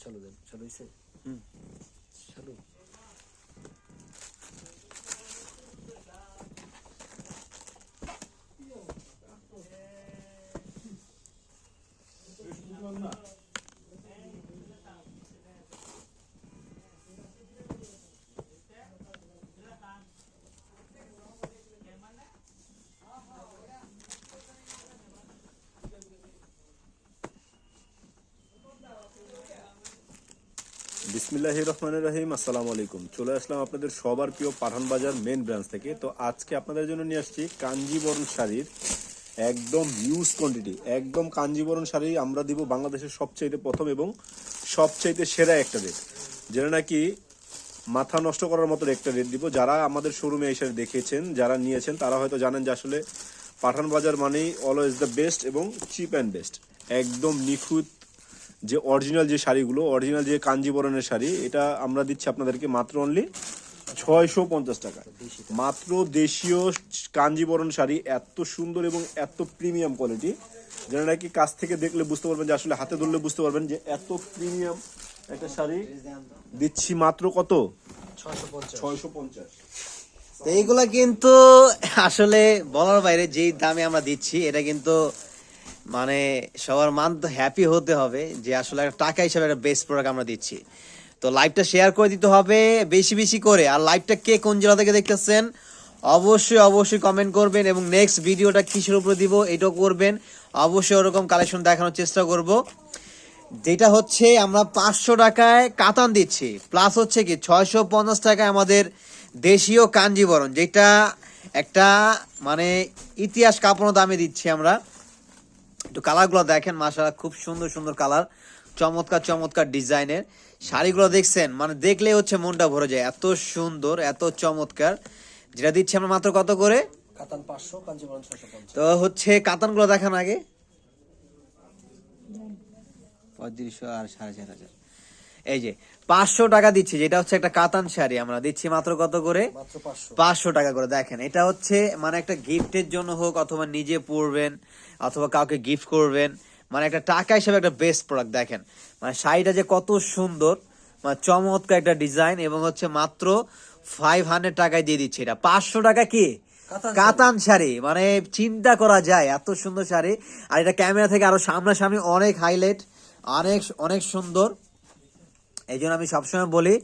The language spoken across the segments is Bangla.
চালু দেন, চালু হয়েছে। চালু বিসমিল্লাহির রহমানির রহিম। আসসালামু আলাইকুম। চলে আসলাম আপনাদের সবার প্রিয় পাঠান বাজার মেন ব্রাঞ্চ থেকে। তো আজকে আপনাদের জন্য নিয়ে আসছি কাঞ্জিবরণ শাড়ির একদম হিউজ কোয়ান্টিটি, একদম কাঞ্জিবরণ শাড়ি আমরা দিব বাংলাদেশের সবচাইতে প্রথম এবং সবচাইতে সেরা একটা রেট, যেটা নাকি মাথা নষ্ট করার মতো একটা রেট দিব। যারা আমাদের শোরুমে এই শাড়ি দেখেছেন, যারা নিয়েছেন, তারা হয়তো জানেন যে আসলে পাঠান বাজার মানেই অলওয়েজ দ্য বেস্ট এবং চিপ অ্যান্ড বেস্ট। একদম নিখুঁত যে অরিজিনাল যে শাড়িগুলো, অরিজিনাল যে কাঞ্জিবরণের শাড়ি, এটা আমরা দিচ্ছি আপনাদেরকে মাত্র অনলি 650 টাকা। মাত্র দেশীয় কাঞ্জিবরণ শাড়ি, এত সুন্দর এবং এত প্রিমিয়াম কোয়ালিটি, যেটা নাকি কাছ থেকে দেখলে বুঝতে পারবেন, যে আসলে হাতে ধরলে বুঝতে পারবেন যে এত প্রিমিয়াম একটা শাড়ি দিচ্ছি মাত্র কত? 650। তো এইগুলা কিন্তু আসলে বলার বাইরে, যেই দামে আমরা দিচ্ছি এটা কিন্তু মানে সবার মান তো হ্যাপি হতে হবে যে আসলে একটা টাকা হিসাবে একটা বেস্ট প্রোডাক্ট আমরা দিচ্ছি। তো লাইভটা শেয়ার করে দিতে হবে বেশি বেশি করে। আর লাইভটা কে কোন জেলা থেকে দেখতেছেন অবশ্যই অবশ্যই কমেন্ট করবেন, এবং নেক্সট ভিডিওটা কিসের উপরে দিব এটাও করবেন। অবশ্যই ওরকম কালেকশন দেখানোর চেষ্টা করব। যেটা হচ্ছে আমরা 500 টাকায় কাতান দিচ্ছি, প্লাস হচ্ছে কি 650 টাকায় আমাদের দেশীয় কাঞ্জিবরণ, যেটা একটা মানে ইতিহাস কাঁপানো দামে দিচ্ছি আমরা। একটু কালারগুলো দেখেন, মাশাআল্লাহ খুব সুন্দর সুন্দর কালার, চমৎকার চমৎকার ডিজাইনের শাড়িগুলো দেখছেন, মানে দেখলে হচ্ছে মনটা ভরে যায়, এত সুন্দর এত চমৎকার। যেটা দিচ্ছি আমরা মাত্র কত করে? কাতান 500, কাঞ্জিবরণ 650। তো হচ্ছে কাতানগুলো দেখান আগে। 3500 আর 4500। এই যে 500 টাকা দিচ্ছি, যেটা হচ্ছে একটা কাতান শাড়ি, আমরা দিচ্ছি মাত্র কত করে? মাত্র 500। 500 টাকা করে। দেখেন এটা হচ্ছে মানে একটা গিফটের জন্য হোক, অথবা নিজে পরবেন, অথবা কাউকে গিফট করবেন, মানে একটা টাকা হিসেবে একটা বেস্ট প্রোডাক্ট। দেখেন মানে শাড়িটা যে কত সুন্দর, মানে চমৎকার একটা ডিজাইন, এবং হচ্ছে মাত্র 500 টাকায় দিয়ে দিচ্ছে এটা। 500 টাকা কি কাতান শাড়ি, মানে চিন্তা করা যায় এত সুন্দর শাড়ি। আর এটা ক্যামেরা থেকে আরো সামনাসামনি অনেক হাইলাইট, অনেক অনেক সুন্দর। এই জন্য আমি সবসময় বলি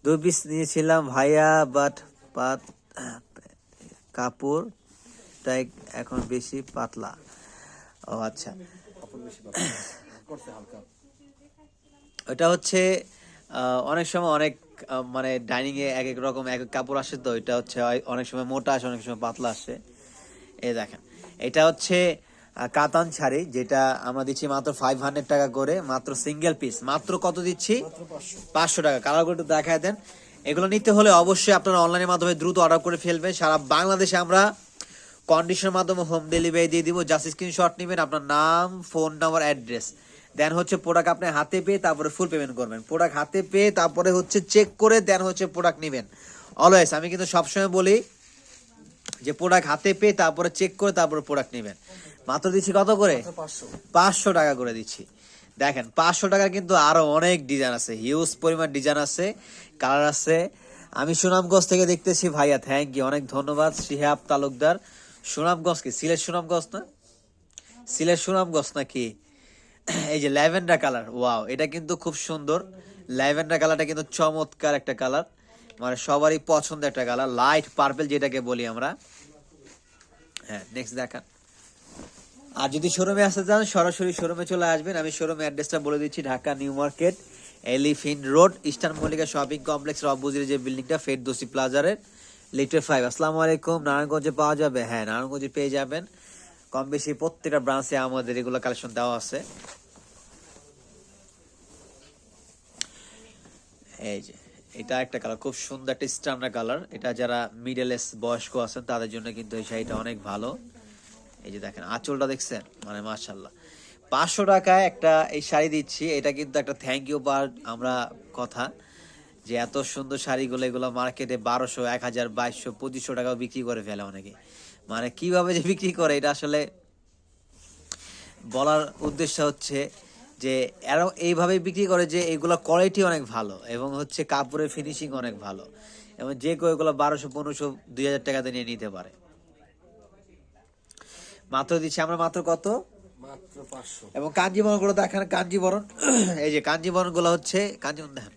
2 পিস নিয়েছিলাম ভাইয়া, বাট কাপড়টাই এখন বেশি পাতলা। ও আচ্ছা, করতে হালকা। ওটা হচ্ছে অনেক সময় অনেক মানে ডাইনিং এ এক এক রকম এক এক কাপড় আসে, তো এটা হচ্ছে অনেক সময় মোটা আসে, অনেক সময় পাতলা আসে। এই দেখেন এটা হচ্ছে কাতান শাড়ি, যেটা আমরা দিচ্ছি মাত্র 500 টাকা করে, মাত্র সিঙ্গেল পিস। মাত্র কত দিচ্ছি? 500 টাকা। কালারগুলো একটু দেখায় দেন। এগুলো নিতে হলে অবশ্যই আপনারা অনলাইনের মাধ্যমে দ্রুত অর্ডার করে ফেলবেন। সারা বাংলাদেশে আমরা কন্ডিশনের মাধ্যমে হোম ডেলিভারি দিয়ে দিব। জাস্ট স্ক্রিনশট নেবেন, আপনার নাম, ফোন নাম্বার, অ্যাড্রেস, দেন হচ্ছে প্রোডাক্ট আপনি হাতে পেয়ে তারপরে ফুল পেমেন্ট করবেন। প্রোডাক্ট হাতে পেয়ে তারপরে হচ্ছে চেক করে দেন হচ্ছে প্রোডাক্ট নেবেন। অলওয়েজ আমি কিন্তু সবসময় বলি যে প্রোডাক্ট হাতে পেয়ে তারপরে চেক করে তারপরে প্রোডাক্ট নেবেন। মাত্র দিচ্ছি কত করে? 500 টাকা করে দিচ্ছি। দেখেন 500 টাকার কিন্তু আরো অনেক ডিজাইন আছে, হিউজ পরিমাণ ডিজাইন আছে, কালার আছে। আমি সুনামগঞ্জ থেকে দেখতেছি ভাইয়া, থ্যাংক ইউ, অনেক ধন্যবাদ। শিহাব তালুকদার, সুনামগঞ্জ কি সিলেট সুনামগঞ্জ না? সিলেট সুনামগঞ্জ নাকি? এই যে ল্যাভেন্ডার কালার, ওয়াও, এটা কিন্তু খুব সুন্দর। ল্যাভেন্ডার কালারটা কিন্তু চমৎকার একটা কালার, মানে সবারই পছন্দের একটা কালার, লাইট পার্পল যেটাকে বলি আমরা। হ্যাঁ, নেক্সট দেখান। আর যদি শোরুমে আসতে চান সরাসরি শোরুমে চলে আসবেন। আমি শোরুমে অ্যাড্রেসটা বলে দিচ্ছি, Dhaka New Market, Elephant Road, Eastern Mallika Shopping Complex, রবুজির যে বিল্ডিংটা, ফেরদৌসি প্লাজারের লিটার 5। আসসালামু আলাইকুম। নারায়ণগঞ্জে পাওয়া যাবে? হ্যাঁ, নারায়ণগঞ্জে পেয়ে যাবেন। কম বেশি প্রত্যেকটা ব্রাঞ্চে আমাদের এগুলো কালেকশন দেওয়া আছে। এই যে এটা একটা কালার, খুব সুন্দর একটা স্ট্যান্ডার্ড কালার। এটা যারা মিডল এজ বয়স্ক আছেন তাদের জন্য কিন্তু এই শাড়িটা অনেক ভালো। এই যে দেখেন আঁচলটা দেখছেন, মানে মাশাআল্লাহ। 500 টাকায় একটা এই শাড়ি দিচ্ছি, এটা কিন্তু একটা থ্যাংক ইউ বার আমরা কথা, যে এত সুন্দর শাড়িগুলো এগুলো মার্কেটে 1200, 1000, 2200, 2500 টাকাও বিক্রি করে ফেলে অনেকে। মানে কিভাবে যে বিক্রি করে এটা আসলে বলার উদ্দেশ্য হচ্ছে যে এরা এইভাবে বিক্রি করে যে এগুলো কোয়ালিটি অনেক ভালো এবং হচ্ছে কাপড়ের ফিনিশিং অনেক ভালো এবং যে কেউ এগুলো 1200, 1500, 2000 টাকাতে নিয়ে নিতে পারে। মাত্র দিচ্ছি আমরা মাত্র কত, মাত্র 500। এবং কাঞ্জিবরণ গুলো দেখেন, কাঞ্জিবরণ এই যে কাঞ্জিবরণ গুলো হচ্ছে কাঞ্জিবরণ দেখেন,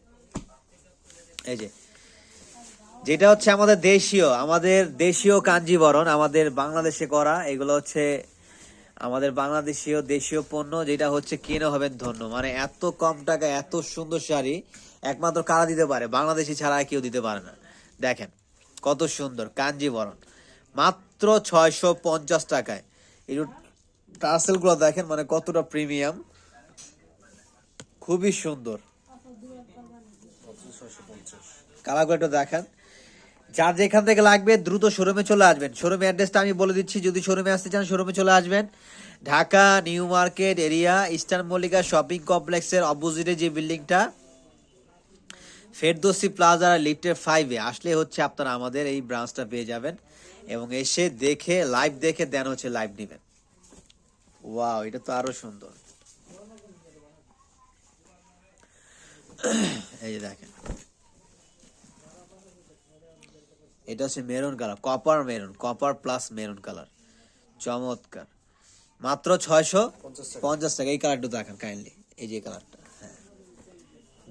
এই যে যেটা হচ্ছে আমাদের দেশীয় কাঞ্জিবরণ, আমাদের বাংলাদেশে করা, এগুলো হচ্ছে আমাদের দেশীয় পণ্য, যেটা হচ্ছে কিনে হবেন ধন্য। মানে এত কম টাকা এত সুন্দর শাড়ি একমাত্র কারা দিতে পারে, বাংলাদেশি ছাড়া আর কেউ দিতে পারে না। দেখেন কত সুন্দর কাঞ্জিবরণ, মাত্র 650 টাকায়। এই টার্সেল গুলো দেখেন মানে কতটা প্রিমিয়াম, খুবই সুন্দর। 650। কালারগুলো একটু দেখেন। যার যেখান থেকে লাগবে দ্রুত শোরুমে চলে আসবেন। শোরুমে অ্যাড্রেসটা আমি বলে দিচ্ছি, যদি শোরুমে আসতে চান শোরুমে চলে আসবেন। Dhaka New market area eastern Mallika shopping কমপ্লেক্সের অপোজিটে যে বিল্ডিংটা ফেরদৌসি প্লাজা লিফটের 5-এ আসলে হচ্ছে আপনারা আমাদের এই ব্রাঞ্চটা পেয়ে যাবেন এবং এসে দেখে লাইভ দেখে দেন হচ্ছে লাইভ নেবেন। ওয়াও, এটা তো আরো সুন্দর। এই যে দেখেন, এটা হচ্ছে maroon colour, copper plus maroon colour, চমৎকার। মাত্র 650 টাকা। এই কালারটা দেখেন কাইন্ডলি, এই যে কালারটা, হ্যাঁ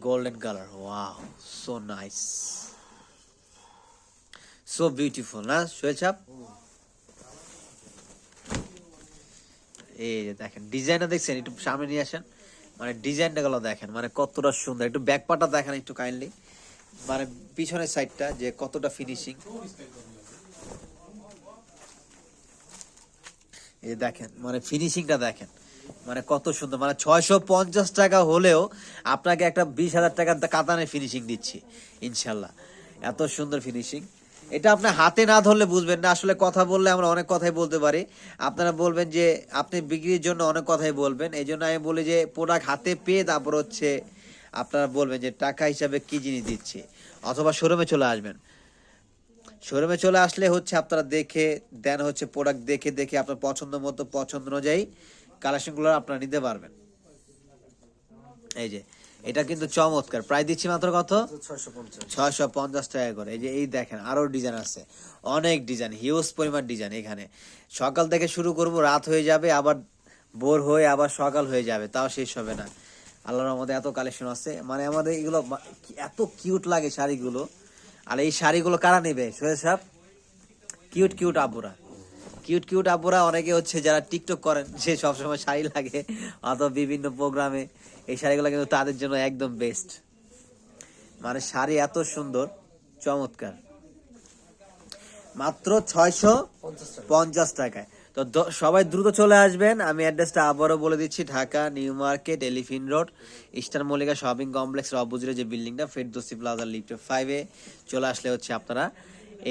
golden colour. Wow, so nice, so beautiful না সোয়েছাপ? এই যে দেখেন ডিজাইনটা দেখছেন, একটু সামনে নিয়ে আসেন, মানে ডিজাইনটা গুলো দেখেন মানে কতটা সুন্দর। একটু ব্যাক পার্টটা দেখেন একটু কাইন্ডলি, মানে পিছনের সাইডটা যে কতটা ফিনিশিং। এই দেখেন মানে ফিনিশিংটা দেখেন মানে কত সুন্দর। মানে 650 টাকা হলেও আপনাকে একটা 20,000 টাকার কাতানের ফিনিশিং দিচ্ছি ইনশাল্লাহ। এত সুন্দর ফিনিশিং। এটা আপনার হাতে না ধরলে বুঝবেন না। আসলে কথা বললে আমরা অনেক কথাই বলতে পারি, আপনারা বলবেন যে আপনি বিক্রির জন্য অনেক কথাই বলবেন, এই জন্য আমি বলি যে প্রোডাক্ট হাতে পেয়ে তারপর হচ্ছে আপনারা বলবেন যে টাকা হিসাবে কি জিনিস দিচ্ছে। অথবা শোরুমে চলে আসবেন, শোরুমে চলে আসলে হচ্ছে আপনারা দেখে দেন হচ্ছে প্রোডাক্ট দেখে দেখে আপনার পছন্দ মতো পছন্দ অনুযায়ী কালেকশনগুলো আপনারা নিতে পারবেন। এই যে এটা কিন্তু চমৎকার, প্রায় দিচ্ছি মাত্র কত, 650 টাকা করে। এই যে এই দেখেন আরো ডিজাইন আছে, অনেক ডিজাইন, হিউজ পরিমাণ ডিজাইন। এখানে সকাল থেকে শুরু করব, রাত হয়ে যাবে, আবার ভোর হয়ে আবার সকাল হয়ে যাবে, তাও শেষ হবে না। আল্লাহর রহমতে এত কালেকশন আছে, মানে আমাদের এগুলো এত কিউট লাগে শাড়িগুলো। আর এই শাড়িগুলো কারা নেবে সোহেল সাহেব? কিউট আপুরা অনেকে হচ্ছে যারা টিকটক করেন, সে সবসময় শাড়ি লাগে অথবা বিভিন্ন প্রোগ্রামে, এই শাড়িগুলো কিন্তু তাদের জন্য একদম বেস্ট। মানে শাড়ি এত সুন্দর, চমৎকার, মাত্র 650 টাকায়। তো সবাই দ্রুত চলে আসবেন। আমি অ্যাড্রেসটা আবারও বলে দিচ্ছি, Dhaka New Market Elephant Road Eastern Mallika shopping কমপ্লেক্সের অপোজিটে যে বিল্ডিংটা ফেরদৌসি প্লাজা লিফটের 5-এ চলে আসলে হচ্ছে আপনারা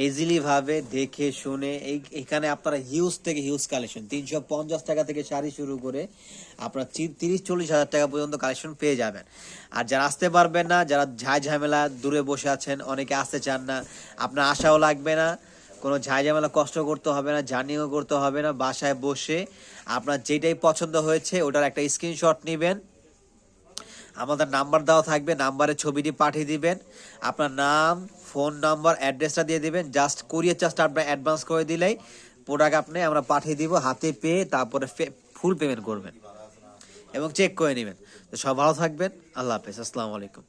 ইজিলি ভাবে দেখে শুনে এখানে আপনারা হিউজ থেকে হিউজ কালেকশন, 350 টাকা থেকে শাড়ি শুরু করে আপনারা 30-40 হাজার টাকা পর্যন্ত কালেকশন পেয়ে যাবেন। আর যারা আসতে পারবেন না, যারা ঝামেলা দূরে বসে আছেন, অনেকে আসতে চান না, আপনার আশাও লাগবে না, কোনো ঝামেলা কষ্ট করতে হবে না, জার্নিও করতে হবে না, বাসায় বসে আপনার যেটাই পছন্দ হয়েছে ওটার একটা স্ক্রিনশট নেবেন, আমাদের নাম্বার দেওয়া থাকবে, নাম্বারে ছবিটি পাঠিয়ে দিবেন, আপনার নাম ফোন নাম্বার অ্যাড্রেসটা দিয়ে দিবেন, জাস্ট কুরিয়ার চার্জটা আপনার অ্যাডভান্স করে দিলেই প্রোডাক্ট আপনি আমরা পাঠিয়ে দিব হাতে পেয়ে, তারপরে ফুল পেমেন্ট করবেন এবং চেক করে নেবেন। তো সব ভালো থাকবেন, আল্লাহ হাফেজ, আসসালামু আলাইকুম।